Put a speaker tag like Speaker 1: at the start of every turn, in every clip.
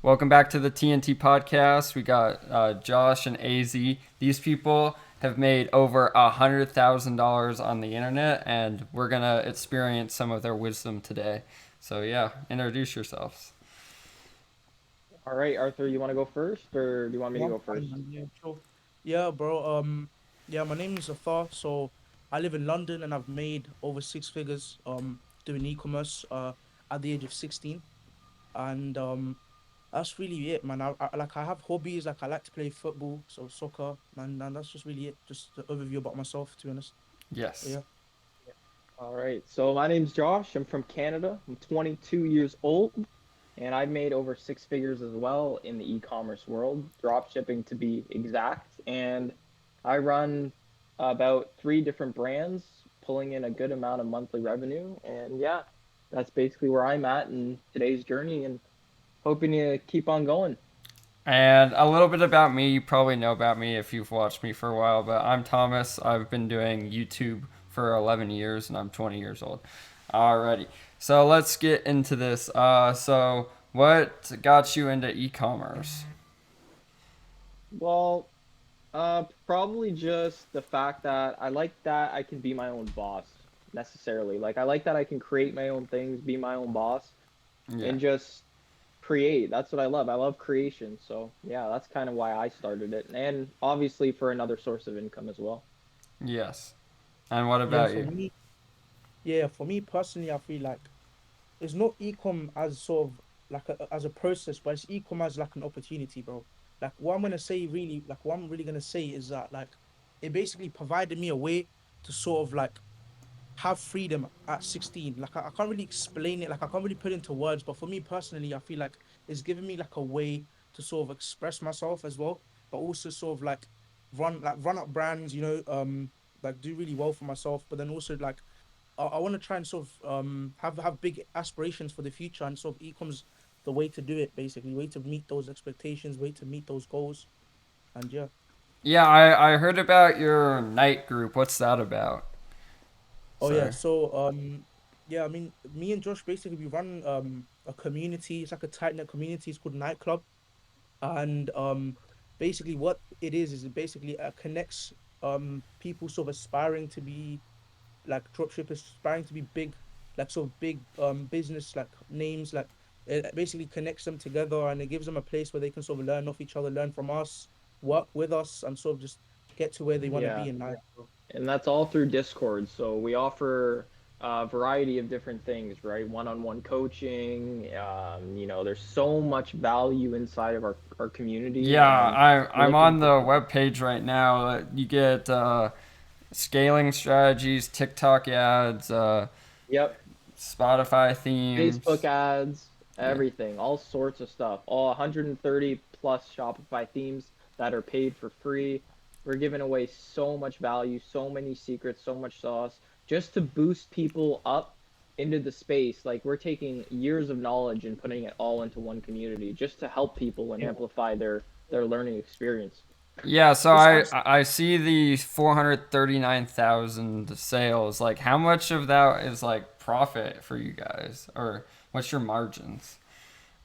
Speaker 1: Welcome back to the TNT podcast. We got Josh and AZ. These people have made over $100,000 on the internet, and we're gonna experience some of their wisdom today. So yeah, introduce yourselves.
Speaker 2: All right, Arthur, you want to go first, or do you want me
Speaker 3: Yeah,
Speaker 2: to
Speaker 3: I'm
Speaker 2: go
Speaker 3: fine,
Speaker 2: first?
Speaker 3: man. Yeah, sure. Yeah, bro. Yeah, my name is Athar. So I live in London and I've made over six figures doing e-commerce at the age of 16. And that's really it, man. I have hobbies, like I like to play football, so soccer, and that's just really it. Just the overview about myself, to be honest. But
Speaker 1: Yes.
Speaker 3: yeah.
Speaker 2: All right, so my name's Josh. I'm from Canada. I'm 22 years old, and I've made over six figures as well in the e-commerce world, drop shipping to be exact. And I run about three different brands, pulling in a good amount of monthly revenue. And yeah, that's basically where I'm at in today's journey, and hoping to keep on going.
Speaker 1: And a little bit about me. You probably know about me if you've watched me for a while, but I'm Thomas. I've been doing YouTube for 11 years, and I'm 20 years old. Alrighty. So let's get into this. So what got you into e-commerce?
Speaker 2: Well, probably just the fact that I like that I can be my own boss necessarily. Like I like that I can create my own things, be my own boss,
Speaker 1: Yeah.
Speaker 2: and just create. That's what I love. I love creation. So yeah, that's kind of why I started it. And obviously for another source of income as well.
Speaker 1: Yes. And what
Speaker 3: Yeah,
Speaker 1: about
Speaker 3: for
Speaker 1: you?
Speaker 3: me, yeah, for me personally, I feel like it's not ecom as sort of like as a process, but it's ecom as like an opportunity, bro. Like what I'm gonna say really, like what I'm really gonna say is that like it basically provided me a way to sort of like have freedom at 16. Like I can't really explain it, like I can't really put it into words, but for me personally, I feel like it's given me like a way to sort of express myself as well, but also sort of like run up brands, like do really well for myself, but then also like I want to try and sort of have big aspirations for the future, and sort of e-coms the way to do it, basically, way to meet those expectations, way to meet those goals, and yeah.
Speaker 1: Yeah, I heard about your night group. What's that about?
Speaker 3: Oh yeah,
Speaker 1: Sorry.
Speaker 3: so yeah, I mean, me and Josh basically we run a community. It's like a tight knit community. It's called Nightclub, and basically what it is it basically connects people sort of aspiring to be like dropshippers, aspiring to be big, like sort of big business like names, like it basically connects them together and it gives them a place where they can sort of learn off each other, learn from us, work with us, and sort of just get to where they want to
Speaker 2: Yeah.
Speaker 3: be in life. So,
Speaker 2: And that's all through Discord. So we offer a variety of different things, right? One-on-one coaching. There's so much value inside of our community,
Speaker 1: Yeah,
Speaker 2: and we're
Speaker 1: I'm
Speaker 2: looking
Speaker 1: on
Speaker 2: to.
Speaker 1: the web page right now. You get scaling strategies, TikTok ads,
Speaker 2: Yep,
Speaker 1: Spotify
Speaker 2: Facebook
Speaker 1: themes.
Speaker 2: ads,
Speaker 1: Yeah.
Speaker 2: everything, all sorts of stuff. All 130 plus Shopify themes that are paid for free. We're giving away so much value, so many secrets, so much sauce just to boost people up into the space. Like we're taking years of knowledge and putting it all into one community just to help people and
Speaker 3: yeah,
Speaker 2: amplify their learning experience.
Speaker 1: Yeah, so
Speaker 3: it's
Speaker 1: I
Speaker 3: actually
Speaker 1: I see the 439,000 sales. Like how much of that is like profit for you guys or what's your margins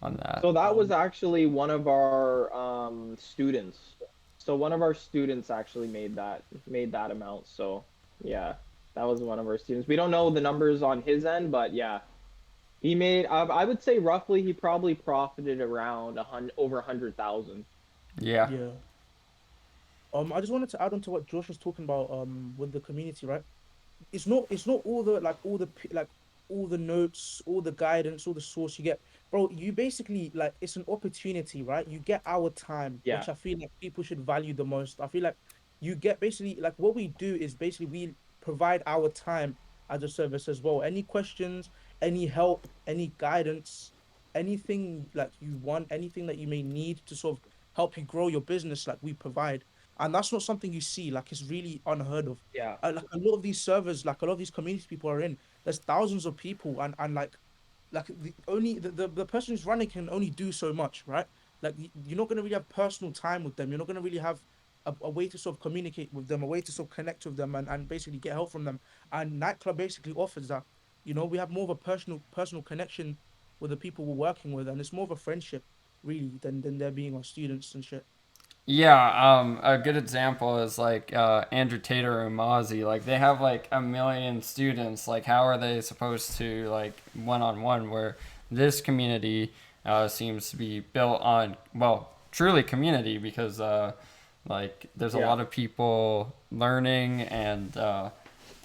Speaker 1: on that?
Speaker 2: So that was
Speaker 3: um
Speaker 2: actually one of our students. So one of our students actually made that amount. So yeah, that was one of our students. We don't know the numbers on his end, but yeah, he made. I would say roughly he probably profited around over 100,000.
Speaker 1: Yeah.
Speaker 3: yeah. I just wanted to add on to what Josh was talking about with the community, right? It's not all the like all the notes, all the guidance, all the source you get. Bro, you basically like it's an opportunity, right? You get our time,
Speaker 2: Yeah,
Speaker 3: which I feel like people should value the most. I feel like you get basically like what we do is basically we provide our time as a service as well. Any questions, any help, any guidance, anything like you want, anything that you may need to sort of help you grow your business, like we provide. And that's not something you see, like it's really unheard of.
Speaker 2: yeah,
Speaker 3: Like a lot of these servers, like a lot of these communities people are in, there's thousands of people, and like the person who's running can only do so much, right? Like you're not gonna really have personal time with them. You're not gonna really have a way to sort of communicate with them, a way to sort of connect with them, and basically get help from them. And nightclub basically offers that. We have more of a personal connection with the people we're working with, and it's more of a friendship. really, than there being our students and shit.
Speaker 1: Yeah, a good example is like Andrew Tate or Umazi. Like they have like a million students. Like how are they supposed to like one on one? Where this community seems to be built on well, truly community because like there's a
Speaker 2: Yeah.
Speaker 1: lot of people learning, and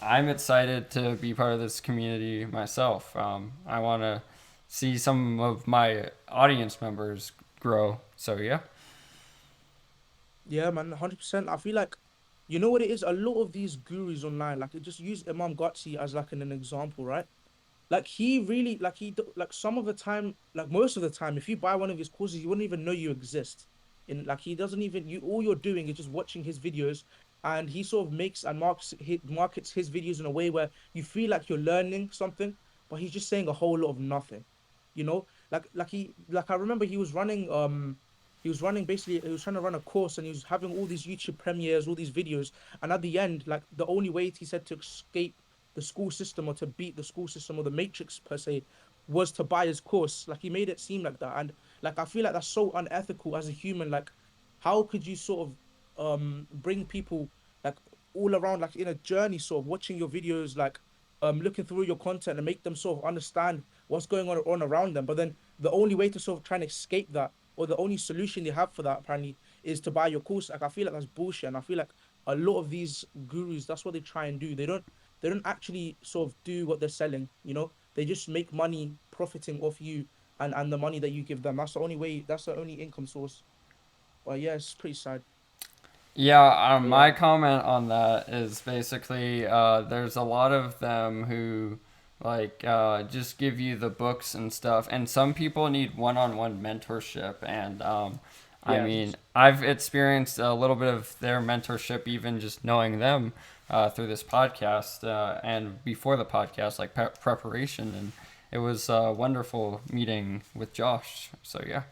Speaker 1: I'm excited to be part of this community myself. I want to see some of my audience members grow. So yeah.
Speaker 3: Yeah, man, 100%. I feel like, you know what it is? A lot of these gurus online, like, just use Imam Gotsi as like an example, right? Like he really like some of the time, like most of the time, if you buy one of his courses, you wouldn't even know you exist. In like he doesn't even you all you're doing is just watching his videos, and he sort of makes and markets his videos in a way where you feel like you're learning something, but he's just saying a whole lot of nothing. You know, like I remember he was running basically he was trying to run a course, and he was having all these YouTube premieres, all these videos, and at the end, like the only way he said to escape the school system or to beat the school system or the matrix per se was to buy his course. Like he made it seem like that. And like I feel like that's so unethical as a human. Like how could you sort of bring people like all around like in a journey sort of watching your videos like looking through your content and make them sort of understand what's going on around them. But then the only way to sort of try and escape that or the only solution they have for that apparently is to buy your course. Like I feel like that's bullshit. And I feel like a lot of these gurus, that's what they try and do. They don't actually sort of do what they're selling, you know? They just make money profiting off you and the money that you give them. That's the only way, that's the only income source. But yeah, it's pretty sad.
Speaker 1: Yeah, my
Speaker 2: Yeah.
Speaker 1: comment on that is basically there's a lot of them who like just give you the books and stuff, and some people need one-on-one mentorship. And I
Speaker 2: Yes.
Speaker 1: mean, I've experienced a little bit of their mentorship, even just knowing them through this podcast and before the podcast, like preparation, and it was wonderful meeting with Josh. So yeah.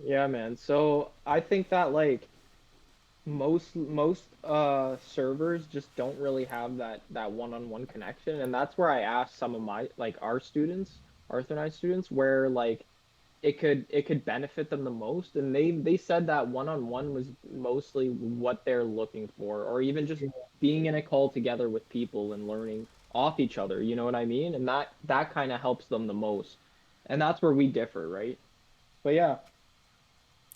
Speaker 2: Yeah, man. So I think that like most servers just don't really have that one-on-one connection, and that's where I asked some of my like our students, Arthur and I students, where like it could benefit them the most, and they said that one-on-one was mostly what they're looking for, or even just being in a call together with people and learning off each other, you know what I mean? And that kind of helps them the most. And that's where we differ, right? But yeah.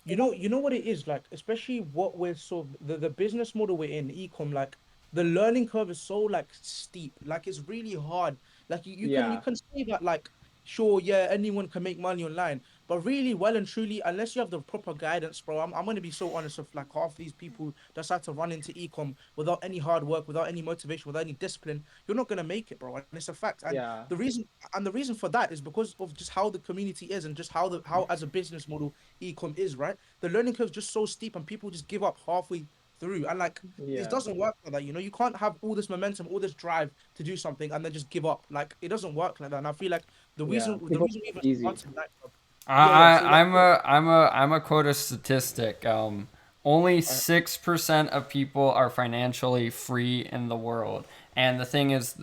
Speaker 3: You know what it is like, especially what we're sort of the business model we're in, ecom, like the learning curve is so like steep, like it's really hard. Like you
Speaker 2: Yeah.
Speaker 3: can say that like sure, yeah, anyone can make money online, but really, well and truly, unless you have the proper guidance, bro, I'm gonna be so honest with like half these people that start to run into ecom without any hard work, without any motivation, without any discipline, you're not gonna make it, bro. And it's a fact. And
Speaker 2: Yeah.
Speaker 3: the reason the reason for that is because of just how the community is and just how as a business model ecom is, right? The learning curve is just so steep and people just give up halfway through. And like it
Speaker 2: Yeah.
Speaker 3: doesn't work like that, you know. You can't have all this momentum, all this drive to do something and then just give up. Like it doesn't work like that. And I feel like
Speaker 2: Yeah.
Speaker 3: the
Speaker 2: People
Speaker 3: reason we even
Speaker 2: easy.
Speaker 3: started that club, yeah, yeah.
Speaker 1: I,
Speaker 3: So yeah,
Speaker 1: I'm a quote a statistic. Only
Speaker 3: uh,
Speaker 1: 6% of people are financially free in the world, and the thing is,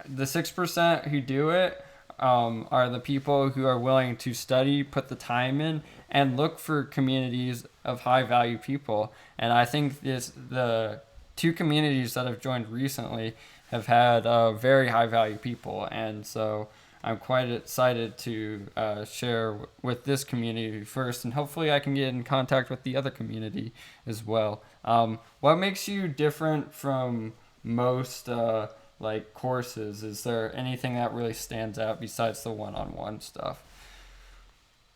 Speaker 1: the 6% who do it are the people who are willing to study, put the time in, and look for communities of high value people. And I think the two communities that have joined recently have had very high value people, and so I'm quite excited to share with this community first, and hopefully I can get in contact with the other community as well. What makes you different from most like courses? Is there anything that really stands out besides the one-on-one stuff?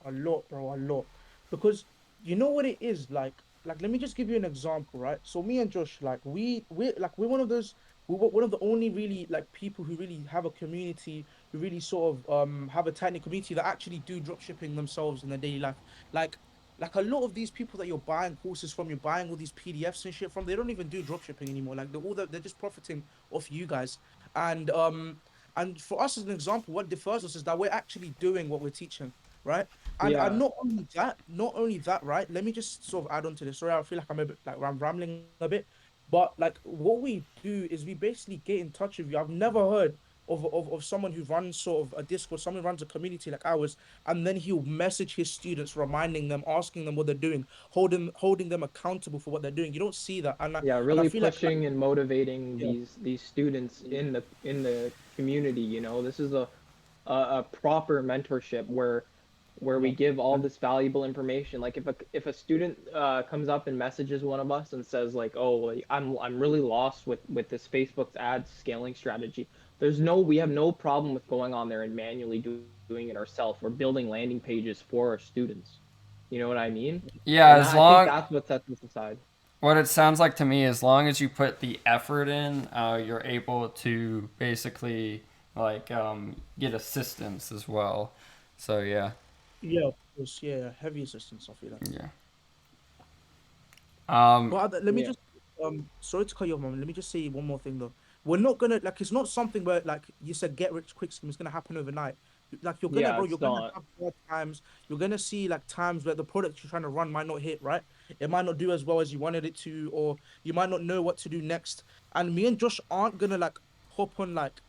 Speaker 3: a lot, bro, a lot. Because you know what it is like let me just give you an example, right? So me and Josh, like we're one of those we're one of the only really like people who really have a community, who really sort of have a tight knit community that actually do drop shipping themselves in their daily life. Like like a lot of these people that you're buying courses from, you're buying all these PDFs and shit from, they don't even do drop shipping anymore. Like they're just profiting off you guys. And and for us as an example, what differs us is that we're actually doing what we're teaching, right? And
Speaker 2: Yeah.
Speaker 3: not only that, right? Let me just sort of add on to this. Sorry, I feel like I'm a bit like I'm rambling a bit. But like what we do is we basically get in touch with you. I've never heard of someone who runs sort of a Discord, someone who runs a community like ours, and then he'll message his students, reminding them, asking them what they're doing, holding them accountable for what they're doing. You don't see that,
Speaker 2: Yeah,
Speaker 3: and I
Speaker 2: really
Speaker 3: feel like
Speaker 2: pushing and motivating
Speaker 3: yeah,
Speaker 2: these students in the community. You know, this is a proper mentorship where we
Speaker 3: yeah,
Speaker 2: give all
Speaker 3: and
Speaker 2: this valuable information. Like if a student comes up and messages one of us and says like, "Oh, like, I'm really lost with this Facebook's ad scaling strategy." We have no problem with going on there and manually doing it ourselves. We're building landing pages for our students. You know what I mean?
Speaker 1: Yeah,
Speaker 2: And
Speaker 1: as
Speaker 2: I think
Speaker 1: long
Speaker 2: that's what sets us aside.
Speaker 1: what it sounds like to me, as long as you put the effort in, you're able to basically get assistance as well. So yeah,
Speaker 3: yeah, of course, yeah, heavy assistance. I feel like.
Speaker 1: yeah. Um,
Speaker 3: But let me
Speaker 2: Yeah.
Speaker 3: just sorry to cut you off, mom. Let me just say one more thing though. We're not gonna like it's not something where like you said get rich quick scheme is gonna happen overnight. Like you're gonna
Speaker 2: Yeah,
Speaker 3: bro,
Speaker 2: it's
Speaker 3: you're gonna
Speaker 2: not.
Speaker 3: have hard times. You're gonna see like times where the product you're trying to run might not hit, right? It might not do as well as you wanted it to, or you might not know what to do next. And me and Josh aren't gonna like hop on like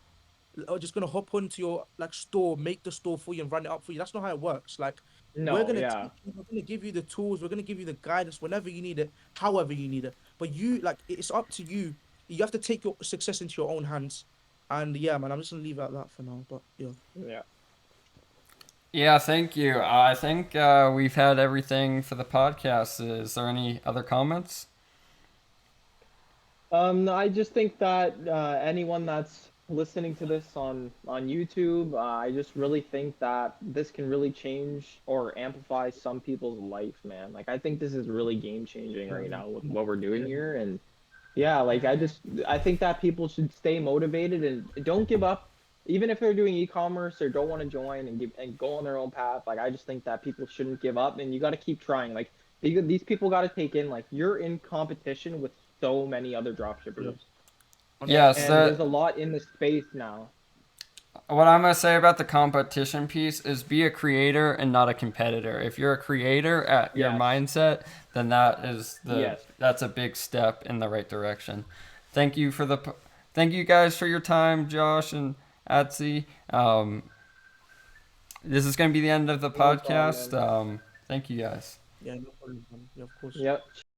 Speaker 3: or just gonna hop onto your like store, make the store for you and run it up for you. That's not how it works. Like we're
Speaker 2: No,
Speaker 3: gonna
Speaker 2: yeah.
Speaker 3: teach you, we're gonna give you the tools, we're gonna give you the guidance whenever you need it, however you need it. But you like it's up to you. You have to take your success into your own hands. And yeah, man, I'm just gonna leave it at that for now. But yeah.
Speaker 2: Yeah.
Speaker 1: yeah, thank you. I think we've had everything for the podcast. Is there any other comments?
Speaker 2: I just think that anyone that's listening to this on YouTube, I just really think that this can really change or amplify some people's life, man. Like I think this is really game changing
Speaker 3: Yeah,
Speaker 2: right
Speaker 3: man.
Speaker 2: now with what we're doing
Speaker 3: Yeah,
Speaker 2: here, and yeah, like I think that people should stay motivated and don't give up, even if they're doing e-commerce or don't want to join and go on their own path. Like I just think that people shouldn't give up, and you got to keep trying. Like these people got to take in like you're in competition with so many other
Speaker 3: yeah.
Speaker 2: dropshippers,
Speaker 1: Yes,
Speaker 2: and there's a lot in the space now.
Speaker 1: what I'm gonna say about the competition piece is be a creator and not a competitor. If you're a creator at your
Speaker 2: Yes,
Speaker 1: mindset, then
Speaker 2: yes,
Speaker 1: that's a big step in the right direction. Thank you for the thank you guys for your time, Josh and Atsy. This is gonna be the end of the
Speaker 2: no problem,
Speaker 1: podcast.
Speaker 2: man.
Speaker 1: Thank you guys.
Speaker 3: Yeah, no problem, man. Yeah, of course.
Speaker 2: Yep.